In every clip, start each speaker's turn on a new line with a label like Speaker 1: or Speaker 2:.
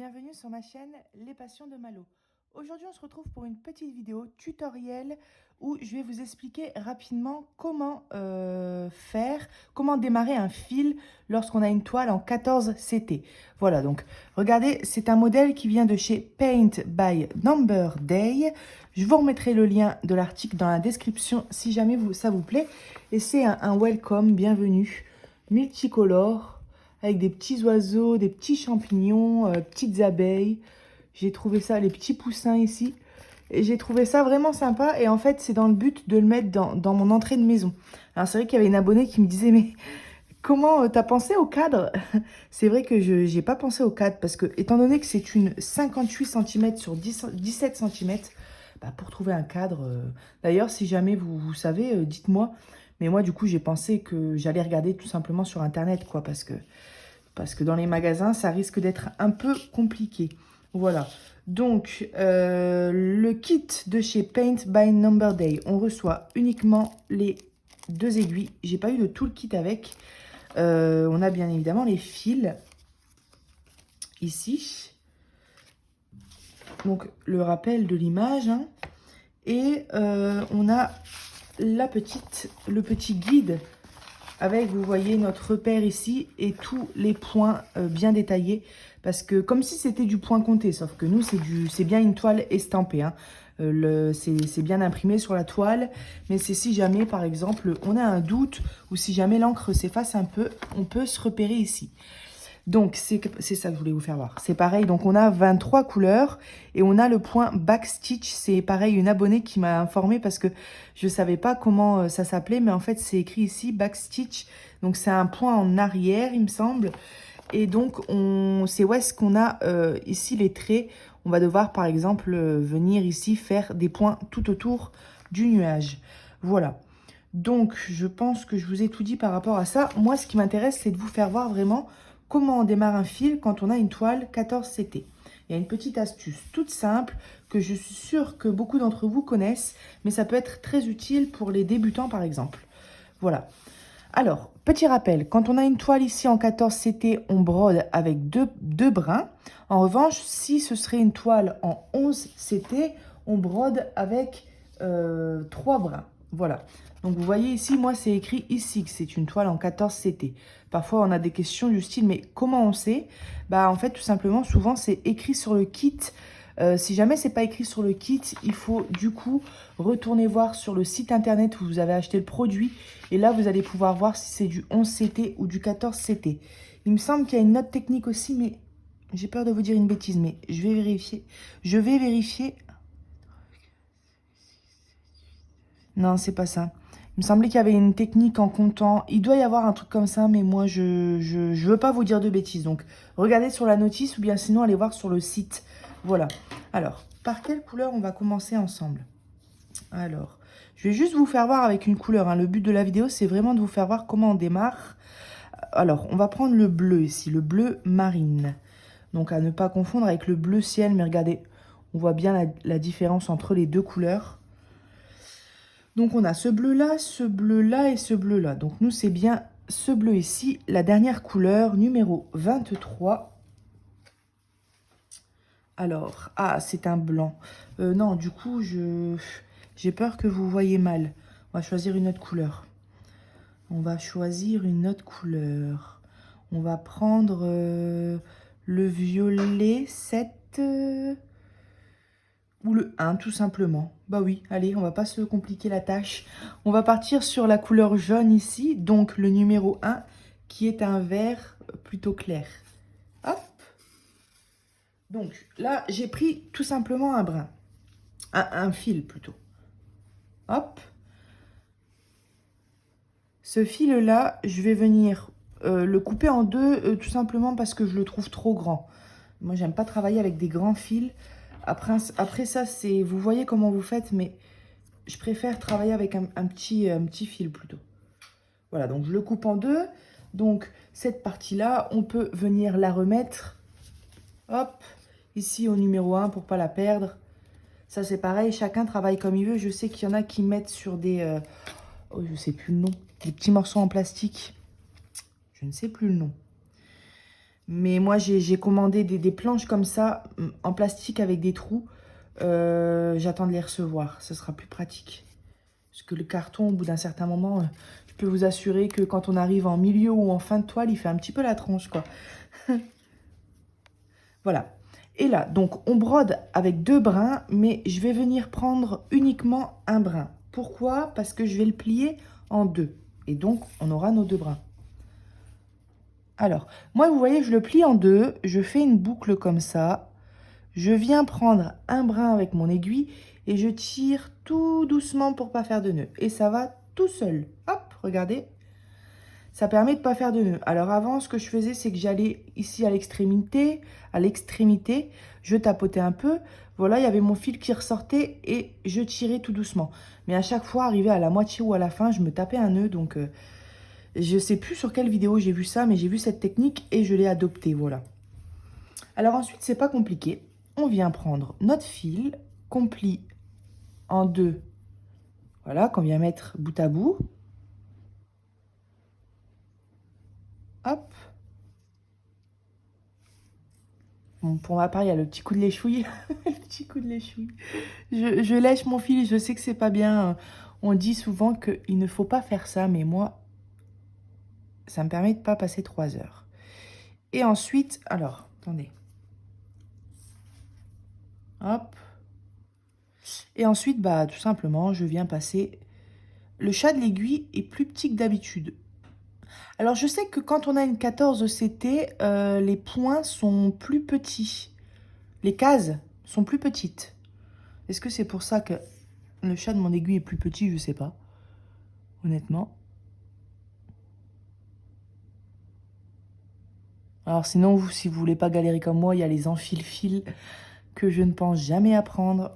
Speaker 1: bienvenue sur ma chaîne Les Passions de Malo. Aujourd'hui on se retrouve pour une petite vidéo tutoriel où je vais vous expliquer rapidement comment comment démarrer un fil lorsqu'on a une toile en 14 CT. Voilà, donc regardez, c'est un modèle qui vient de chez Paint by Number Day. Je vous remettrai le lien de l'article dans la description si jamais ça vous plaît. Et c'est un welcome, bienvenue, multicolore, avec des petits oiseaux, des petits champignons, petites abeilles. J'ai trouvé ça, les petits poussins ici. Et j'ai trouvé ça vraiment sympa. Et en fait, c'est dans le but de le mettre dans mon entrée de maison. Alors, c'est vrai qu'il y avait une abonnée qui me disait, mais comment t'as pensé au cadre? C'est vrai que je n'ai pas pensé au cadre parce que, étant donné que c'est une 58 cm sur 17 cm, bah, pour trouver un cadre... D'ailleurs, si jamais vous savez, dites-moi. Mais moi, du coup, j'ai pensé que j'allais regarder tout simplement sur Internet, quoi, parce que dans les magasins, ça risque d'être un peu compliqué. Voilà. Donc, le kit de chez Paint by Number Day, on reçoit uniquement les 2 aiguilles. J'ai pas eu de tout le kit avec. On a bien évidemment les fils ici. Donc, le rappel de l'image. Hein. Et on a le petit guide avec, vous voyez, notre repère ici et tous les points bien détaillés. Parce que comme si c'était du point compté, sauf que nous, c'est bien une toile estampée. Hein. C'est bien imprimé sur la toile. Mais c'est si jamais, par exemple, on a un doute ou si jamais l'encre s'efface un peu, on peut se repérer ici. Donc, c'est ça que je voulais vous faire voir. C'est pareil, donc on a 23 couleurs et on a le point backstitch. C'est pareil, une abonnée qui m'a informé parce que je ne savais pas comment ça s'appelait. Mais en fait, c'est écrit ici, backstitch. Donc, c'est un point en arrière, il me semble. Et donc, c'est où est-ce qu'on a ici les traits. On va devoir, par exemple, venir ici faire des points tout autour du nuage. Voilà. Donc, je pense que je vous ai tout dit par rapport à ça. Moi, ce qui m'intéresse, c'est de vous faire voir vraiment comment on démarre un fil quand on a une toile 14 CT. Il y a une petite astuce toute simple que je suis sûre que beaucoup d'entre vous connaissent, mais ça peut être très utile pour les débutants par exemple. Voilà. Alors, petit rappel, quand on a une toile ici en 14 CT, on brode avec deux brins. En revanche, si ce serait une toile en 11 CT, on brode avec 3 brins. Voilà. Donc, vous voyez ici, moi, c'est écrit ici que c'est une toile en 14 CT. Parfois, on a des questions du style, mais comment on sait? Bah, en fait, tout simplement, souvent, c'est écrit sur le kit. Si jamais c'est pas écrit sur le kit, il faut du coup retourner voir sur le site internet où vous avez acheté le produit. Et là, vous allez pouvoir voir si c'est du 11 CT ou du 14 CT. Il me semble qu'il y a une note technique aussi, mais j'ai peur de vous dire une bêtise, mais je vais vérifier. Je vais vérifier. Non, c'est pas ça. Il me semblait qu'il y avait une technique en comptant. Il doit y avoir un truc comme ça, mais moi, je veux pas vous dire de bêtises. Donc, regardez sur la notice ou bien sinon, allez voir sur le site. Voilà. Alors, par quelle couleur on va commencer ensemble? Alors, je vais juste vous faire voir avec une couleur. Hein. Le but de la vidéo, c'est vraiment de vous faire voir comment on démarre. Alors, on va prendre le bleu ici, le bleu marine. Donc, à ne pas confondre avec le bleu ciel. Mais regardez, on voit bien la différence entre les deux couleurs. Donc, on a ce bleu-là et ce bleu-là. Donc, nous, c'est bien ce bleu ici, la dernière couleur, numéro 23. Alors, ah, c'est un blanc. Non, du coup, j'ai peur que vous voyez mal. On va choisir une autre couleur. On va choisir une autre couleur. On va prendre le violet 7 ou le 1 tout simplement. Bah oui, allez, on va pas se compliquer la tâche. On va partir sur la couleur jaune ici, donc le numéro 1 qui est un vert plutôt clair. Hop. Donc là, j'ai pris tout simplement un brin. Un fil plutôt. Hop. Ce fil-là, je vais venir le couper en deux tout simplement parce que je le trouve trop grand. Moi, j'aime pas travailler avec des grands fils. Après ça, c'est vous voyez comment vous faites, mais je préfère travailler avec un petit fil plutôt. Voilà, donc je le coupe en deux. Donc, cette partie-là, on peut venir la remettre, hop, ici au numéro 1 pour pas la perdre. Ça, c'est pareil, chacun travaille comme il veut. Je sais qu'il y en a qui mettent sur des... oh, je sais plus le nom. Des petits morceaux en plastique. Je ne sais plus le nom. Mais moi, j'ai commandé des planches comme ça, en plastique avec des trous. J'attends de les recevoir. Ce sera plus pratique. Parce que le carton, au bout d'un certain moment, je peux vous assurer que quand on arrive en milieu ou en fin de toile, il fait un petit peu la tronche, quoi. Voilà. Et là, donc, on brode avec 2 brins, mais je vais venir prendre uniquement un brin. Pourquoi? Parce que je vais le plier en 2. Et donc, on aura nos 2 brins. Alors, moi, vous voyez, je le plie en 2. Je fais une boucle comme ça. Je viens prendre un brin avec mon aiguille et je tire tout doucement pour pas faire de nœud. Et ça va tout seul. Hop, regardez. Ça permet de ne pas faire de nœud. Alors avant, ce que je faisais, c'est que j'allais ici à l'extrémité, je tapotais un peu. Voilà, il y avait mon fil qui ressortait et je tirais tout doucement. Mais à chaque fois, arrivé à la moitié ou à la fin, je me tapais un nœud. Donc, je ne sais plus sur quelle vidéo j'ai vu ça, mais j'ai vu cette technique et je l'ai adoptée. Voilà. Alors ensuite, c'est pas compliqué. On vient prendre notre fil qu'on plie en 2. Voilà, qu'on vient mettre bout à bout. Hop. Bon, pour ma part, il y a le petit coup de l'échouille. Le petit coup de l'échouille. Je lèche mon fil, je sais que c'est pas bien. On dit souvent qu'il ne faut pas faire ça, mais moi, ça me permet de pas passer 3 heures. Et ensuite, alors, attendez. Hop. Et ensuite, bah, tout simplement, je viens passer... Le chat de l'aiguille est plus petit que d'habitude. Alors, je sais que quand on a une 14 CT, les points sont plus petits. Les cases sont plus petites. Est-ce que c'est pour ça que le chat de mon aiguille est plus petit? Je sais pas, honnêtement. Alors sinon, vous, si vous voulez pas galérer comme moi, il y a les enfile-fils que je ne pense jamais apprendre.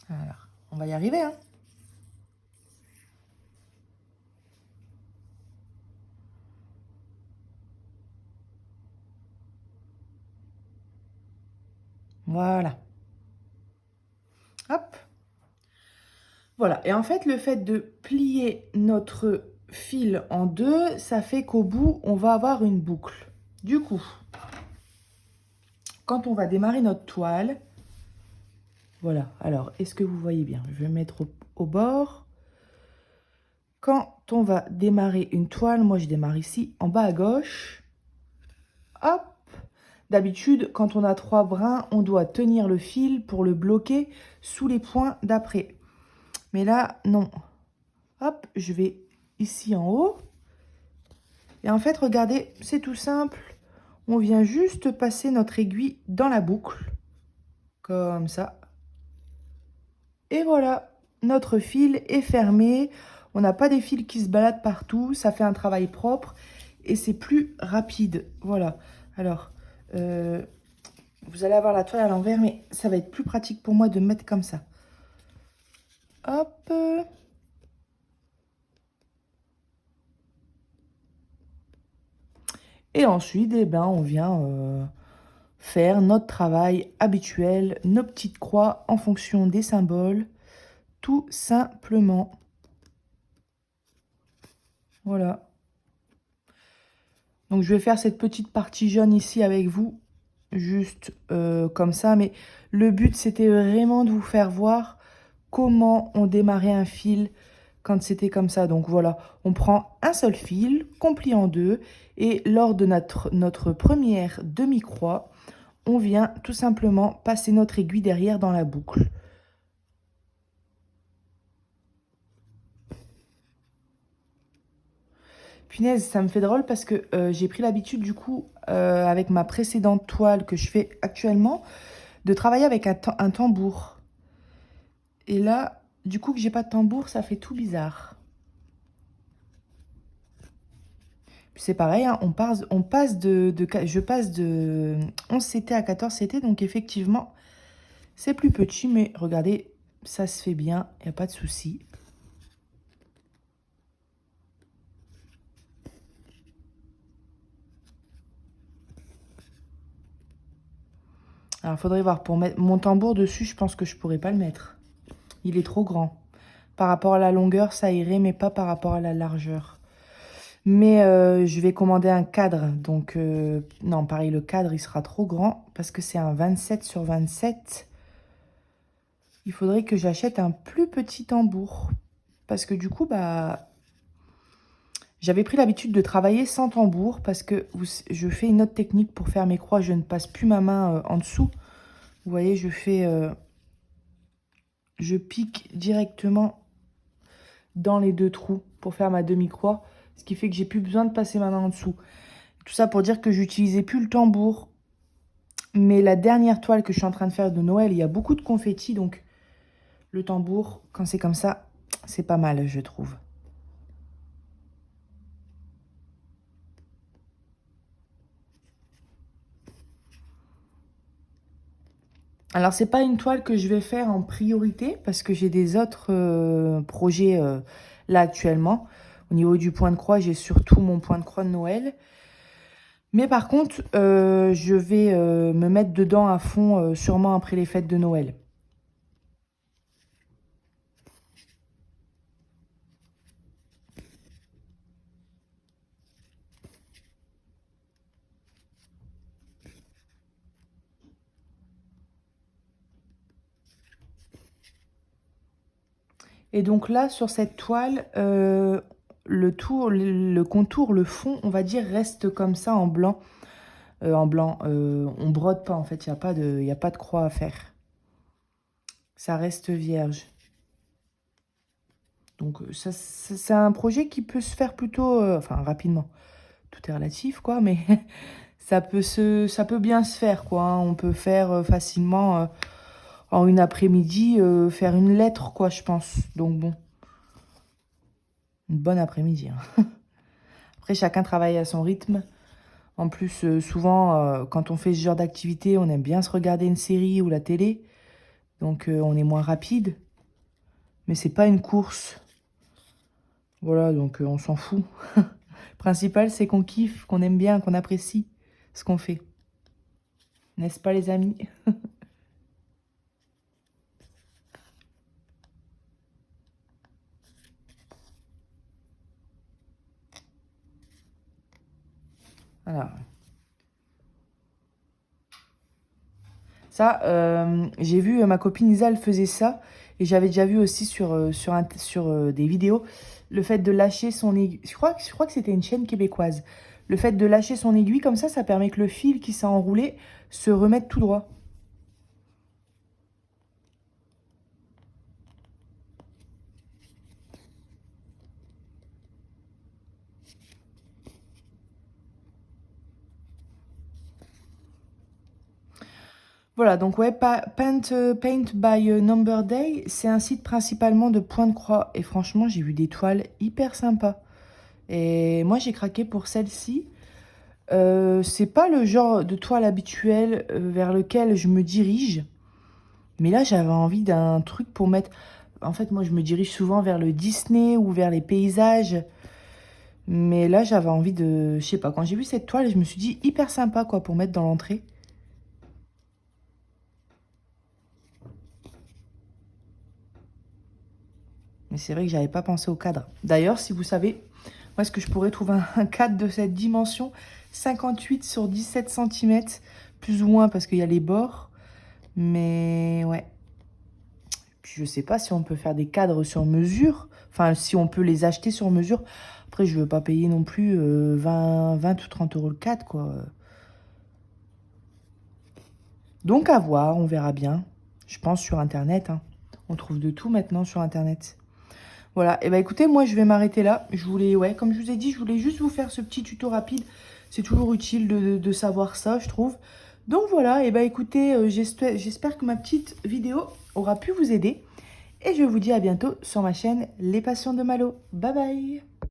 Speaker 1: Alors, on va y arriver, hein. Voilà. Hop. Voilà. Et en fait, le fait de plier notre fil en 2, ça fait qu'au bout, on va avoir une boucle. Du coup, quand on va démarrer notre toile, voilà. Alors, est-ce que vous voyez bien? Je vais mettre au bord. Quand on va démarrer une toile, moi je démarre ici, en bas à gauche. Hop. D'habitude, quand on a 3 brins, on doit tenir le fil pour le bloquer sous les points d'après. Mais là, non. Hop, je vais ici en haut. Et en fait, regardez, c'est tout simple. On vient juste passer notre aiguille dans la boucle. Comme ça. Et voilà, notre fil est fermé. On n'a pas des fils qui se baladent partout. Ça fait un travail propre. Et c'est plus rapide. Voilà. Alors, vous allez avoir la toile à l'envers, mais ça va être plus pratique pour moi de mettre comme ça. Hop. Et ensuite, eh ben, on vient faire notre travail habituel, nos petites croix en fonction des symboles, tout simplement. Voilà. Donc, je vais faire cette petite partie jaune ici avec vous, juste comme ça. Mais le but, c'était vraiment de vous faire voir comment on démarrait un fil quand c'était comme ça. Donc voilà, on prend un seul fil qu'on plie en 2 et lors de notre première demi-croix, on vient tout simplement passer notre aiguille derrière dans la boucle. Punaise, ça me fait drôle parce que j'ai pris l'habitude du coup, avec ma précédente toile que je fais actuellement, de travailler avec un tambour. Et là, du coup que j'ai pas de tambour, ça fait tout bizarre. C'est pareil, hein, je passe de 11 CT à 14 CT, donc effectivement, c'est plus petit, mais regardez, ça se fait bien, il n'y a pas de souci. Alors, il faudrait voir, pour mettre mon tambour dessus, je pense que je pourrais pas le mettre. Il est trop grand. Par rapport à la longueur, ça irait, mais pas par rapport à la largeur. Mais je vais commander un cadre. Donc, non, pareil, le cadre, il sera trop grand parce que c'est un 27 sur 27. Il faudrait que j'achète un plus petit tambour. Parce que du coup, bah, j'avais pris l'habitude de travailler sans tambour parce que je fais une autre technique pour faire mes croix. Je ne passe plus ma main en dessous. Vous voyez, je pique directement dans les deux trous pour faire ma demi-croix. Ce qui fait que j'ai plus besoin de passer ma main en dessous. Tout ça pour dire que j'utilisais plus le tambour. Mais la dernière toile que je suis en train de faire de Noël, il y a beaucoup de confettis. Donc le tambour, quand c'est comme ça, c'est pas mal, je trouve. Alors, c'est pas une toile que je vais faire en priorité parce que j'ai des autres projets là actuellement. Au niveau du point de croix, j'ai surtout mon point de croix de Noël. Mais par contre, je vais me mettre dedans à fond sûrement après les fêtes de Noël. Et donc là, sur cette toile, le contour, le fond, on va dire, reste comme ça en blanc. On brode pas en fait, il n'y a pas de croix à faire. Ça reste vierge. Donc ça, c'est un projet qui peut se faire plutôt, enfin rapidement. Tout est relatif quoi, mais ça peut bien se faire quoi, hein. On peut faire facilement en une après-midi faire une lettre quoi, je pense. Donc bon, une bonne après-midi, hein. Après chacun travaille à son rythme. En plus souvent quand on fait ce genre d'activité, on aime bien se regarder une série ou la télé. Donc on est moins rapide. Mais c'est pas une course. Voilà, donc on s'en fout. Le principal, c'est qu'on kiffe, qu'on aime bien, qu'on apprécie ce qu'on fait. N'est-ce pas, les amis? Alors. Ça, j'ai vu ma copine Isa, elle faisait ça. Et j'avais déjà vu aussi sur des vidéos le fait de lâcher son aiguille. Je crois que c'était une chaîne québécoise. Le fait de lâcher son aiguille comme ça permet que le fil qui s'est enroulé se remette tout droit. Voilà, donc ouais, Paint by Number Day, c'est un site principalement de points de croix. Et franchement, j'ai vu des toiles hyper sympas. Et moi, j'ai craqué pour celle-ci. C'est pas le genre de toile habituel vers lequel je me dirige. Mais là, j'avais envie d'un truc pour mettre... En fait, moi, je me dirige souvent vers le Disney ou vers les paysages. Mais là, j'avais envie de... Je sais pas, quand j'ai vu cette toile, je me suis dit hyper sympa, quoi, pour mettre dans l'entrée. Mais c'est vrai que j'avais pas pensé au cadre. D'ailleurs, si vous savez, où est-ce que je pourrais trouver un cadre de cette dimension, 58 sur 17 cm, plus ou moins parce qu'il y a les bords. Mais ouais. Puis je sais pas si on peut faire des cadres sur mesure. Enfin, si on peut les acheter sur mesure. Après, je veux pas payer non plus 20 ou 30 euros le cadre, quoi. Donc à voir, on verra bien. Je pense sur Internet, hein. On trouve de tout maintenant sur Internet. Voilà, et bah écoutez, moi je vais m'arrêter là. Je voulais, ouais, comme je vous ai dit, je voulais juste vous faire ce petit tuto rapide. C'est toujours utile de savoir ça, je trouve. Donc voilà, et bah écoutez, j'espère que ma petite vidéo aura pu vous aider. Et je vous dis à bientôt sur ma chaîne Les Passions de Malo. Bye bye!